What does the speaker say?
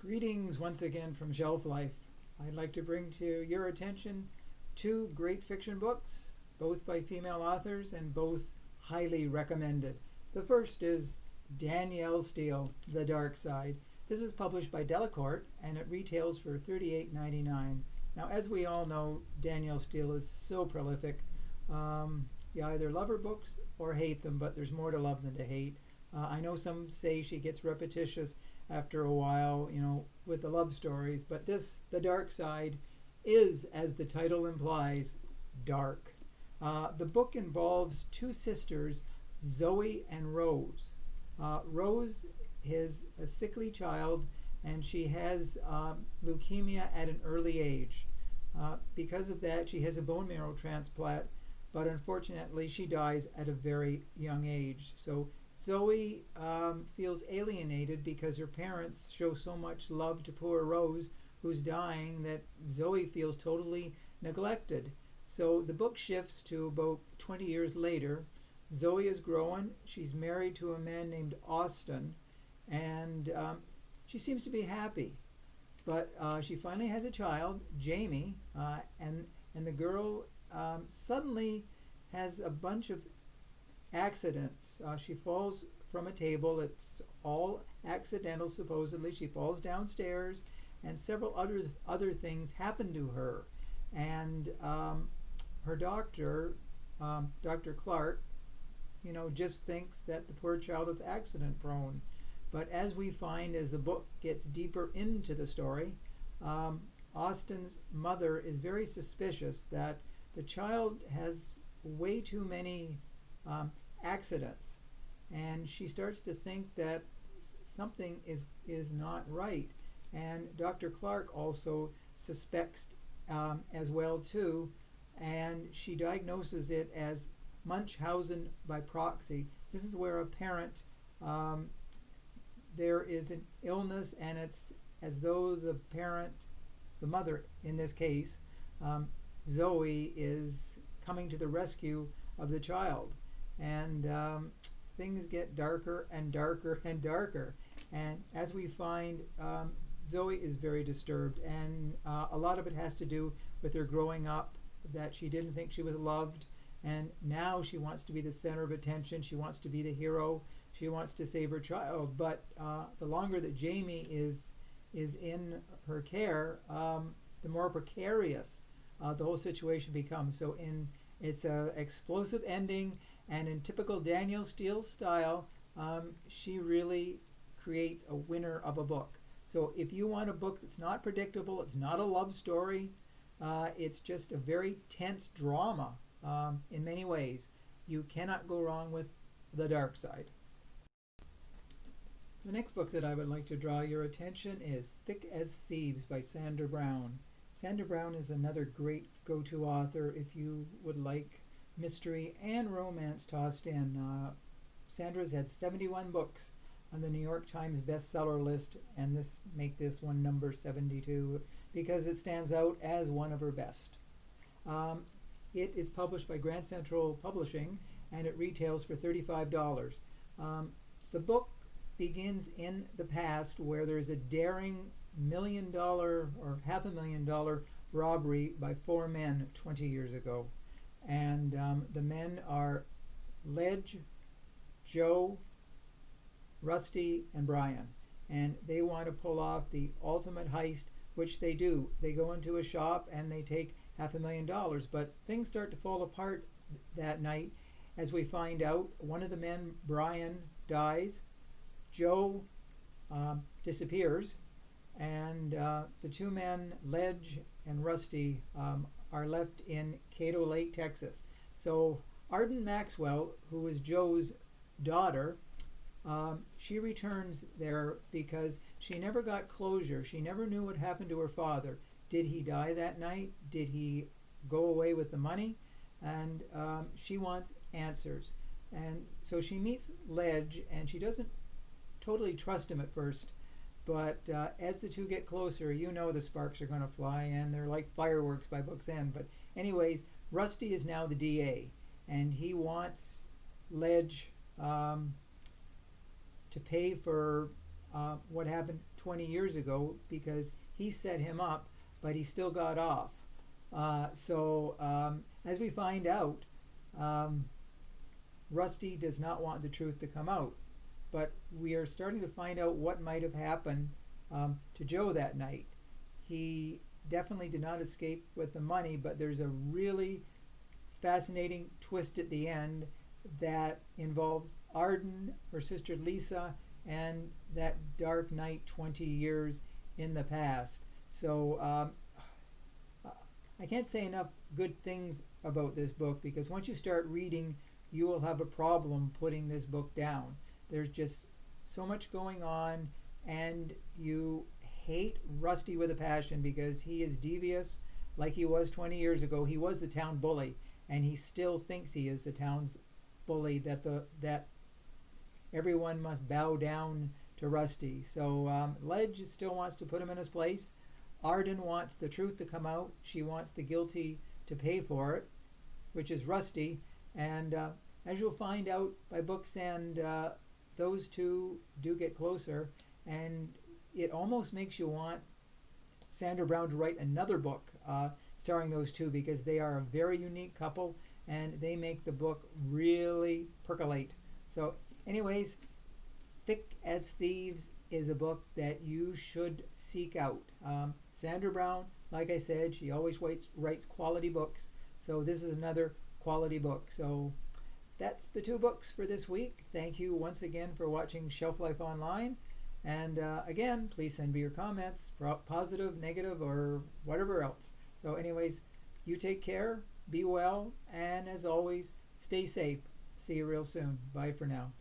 Greetings once again from Shelf Life. I'd like to bring to your attention two great fiction books, both by female authors and both highly recommended. The first is Danielle Steel, The Dark Side. This is published by Delacorte and it retails for $38.99. Now, as we all know, Danielle Steel is so prolific. You either love her books or hate them, but there's more to love than to hate. I know some say she gets repetitious after a while, with the love stories, but this, The Dark Side, is, as the title implies, dark. The book involves two sisters, Zoe and Rose. Rose is a sickly child, and she has leukemia at an early age. Because of that, she has a bone marrow transplant, but unfortunately she dies at a very young age. So Zoe feels alienated because her parents show so much love to poor Rose, who's dying, that Zoe feels totally neglected. So the book shifts to about 20 years later. Zoe is growing. She's married to a man named Austin, and she seems to be happy. But she finally has a child, Jamie, and the girl suddenly has a bunch of accidents. She falls from a table. It's all accidental, supposedly. She falls downstairs, and several other things happen to her. And her doctor, Dr. Clark, just thinks that the poor child is accident prone. But as we find as the book gets deeper into the story, Austin's mother is very suspicious that the child has way too many accidents, and she starts to think that something is not right. And Dr. Clark also suspects as well too, and she diagnoses it as Munchausen by proxy. This is where a parent, there is an illness, and it's as though the parent, the mother in this case, Zoe, is coming to the rescue of the child. And things get darker and darker and darker. And as we find, Zoe is very disturbed, and a lot of it has to do with her growing up, that she didn't think she was loved, and now she wants to be the center of attention. She wants to be the hero. She wants to save her child. But the longer that Jamie is in her care, the more precarious the whole situation becomes. So it's an explosive ending, and in typical Danielle Steel style, she really creates a winner of a book. So if you want a book that's not predictable, it's not a love story, it's just a very tense drama in many ways, you cannot go wrong with The Dark Side. The next book that I would like to draw your attention is Thick as Thieves by Sandra Brown. Sandra Brown is another great go-to author if you would like mystery and romance tossed in. Sandra's had 71 books on the New York Times bestseller list, and make this one number 72 because it stands out as one of her best. It is published by Grand Central Publishing, and it retails for $35. The book begins in the past, where there's a daring $1 million or $500,000 robbery by four men 20 years ago. And the men are Ledge, Joe, Rusty, and Brian. And they want to pull off the ultimate heist, which they do. They go into a shop and they take $500,000. But things start to fall apart that night as we find out one of the men, Brian, dies. Joe disappears, and the two men, Ledge and Rusty, are left in Cato Lake, Texas. So Arden Maxwell, who is Joe's daughter, she returns there because she never got closure. She never knew what happened to her father. Did he die that night? Did he go away with the money? And she wants answers. And so she meets Ledge, and she doesn't totally trust him at first, but as the two get closer, the sparks are going to fly, and they're like fireworks by book's end. But anyways, Rusty is now the DA, and he wants Ledge to pay for what happened 20 years ago because he set him up, but he still got off. As we find out, Rusty does not want the truth to come out. But we are starting to find out what might have happened to Joe that night. He definitely did not escape with the money, but there's a really fascinating twist at the end that involves Arden, her sister Lisa, and that dark night 20 years in the past. So I can't say enough good things about this book, because once you start reading, you will have a problem putting this book down. There's just so much going on, and you hate Rusty with a passion because he is devious like he was 20 years ago. He was the town bully, and he still thinks he is the town's bully, that everyone must bow down to Rusty. So Ledge still wants to put him in his place. Arden wants the truth to come out. She wants the guilty to pay for it, which is Rusty. And as you'll find out by book's end, those two do get closer, and it almost makes you want Sandra Brown to write another book starring those two, because they are a very unique couple and they make the book really percolate. So anyways, Thick as Thieves is a book that you should seek out. Sandra Brown, like I said, she always writes quality books, so this is another quality book. So that's the two books for this week. Thank you once again for watching Shelf Life Online. And again, please send me your comments, positive, negative, or whatever else. So anyways, you take care, be well, and as always, stay safe. See you real soon. Bye for now.